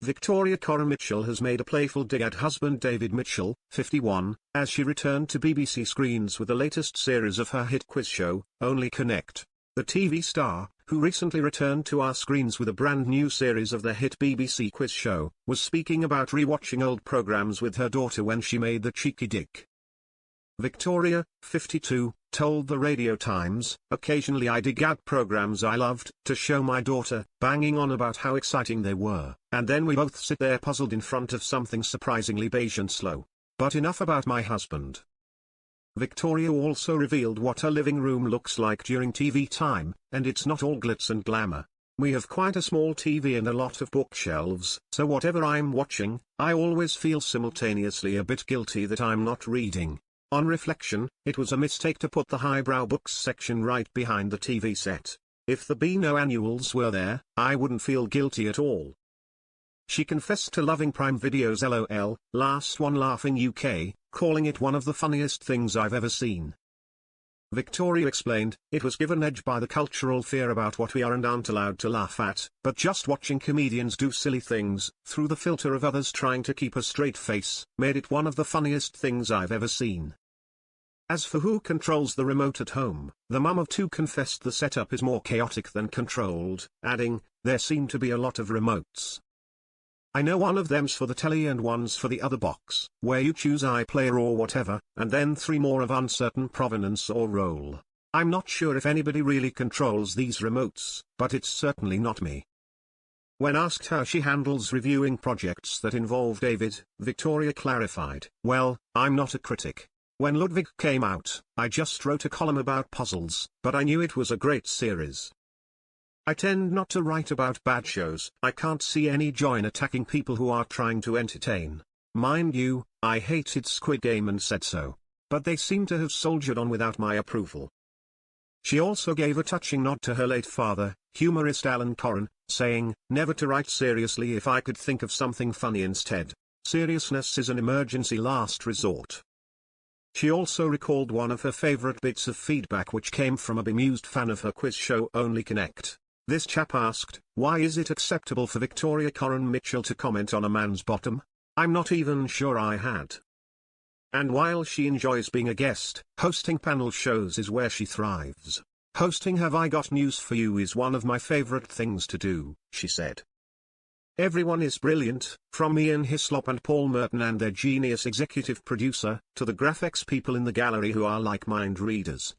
Victoria Coren Mitchell has made a playful dig at husband David Mitchell, 51, as she returned to BBC screens with the latest series of her hit quiz show, Only Connect. The TV star, who recently returned to our screens with a brand new series of the hit BBC quiz show, was speaking about re-watching old programmes with her daughter when she made the cheeky dig. Victoria, 52, told the Radio Times, "Occasionally I dig at programs I loved, to show my daughter, banging on about how exciting they were, and then we both sit there puzzled in front of something surprisingly beige and slow. But enough about my husband." Victoria also revealed what her living room looks like during TV time, and it's not all glitz and glamour. "We have quite a small TV and a lot of bookshelves, so whatever I'm watching, I always feel simultaneously a bit guilty that I'm not reading. On reflection, it was a mistake to put the highbrow books section right behind the TV set. If the Beano annuals were there, I wouldn't feel guilty at all." She confessed to loving Prime Video's LOL, Last One Laughing UK, calling it one of the funniest things I've ever seen. Victoria explained, "It was given edge by the cultural fear about what we are and aren't allowed to laugh at, but just watching comedians do silly things, through the filter of others trying to keep a straight face, made it one of the funniest things I've ever seen." As for who controls the remote at home, the mum of two confessed the setup is more chaotic than controlled, adding, "There seem to be a lot of remotes. I know one of them's for the telly and one's for the other box, where you choose iPlayer or whatever, and then three more of uncertain provenance or role. I'm not sure if anybody really controls these remotes, but it's certainly not me." When asked how she handles reviewing projects that involve David, Victoria clarified, "Well, I'm not a critic. When Ludwig came out, I just wrote a column about puzzles, but I knew it was a great series. I tend not to write about bad shows. I can't see any joy in attacking people who are trying to entertain. Mind you, I hated Squid Game and said so. But they seem to have soldiered on without my approval." She also gave a touching nod to her late father, humorist Alan Coren, saying, "Never to write seriously if I could think of something funny instead. Seriousness is an emergency last resort." She also recalled one of her favorite bits of feedback which came from a bemused fan of her quiz show Only Connect. This chap asked, "Why is it acceptable for Victoria Coren Mitchell to comment on a man's bottom? I'm not even sure I had." And while she enjoys being a guest, hosting panel shows is where she thrives. "Hosting Have I Got News For You is one of my favorite things to do," she said. "Everyone is brilliant, from Ian Hislop and Paul Merton and their genius executive producer, to the graphics people in the gallery who are like mind readers.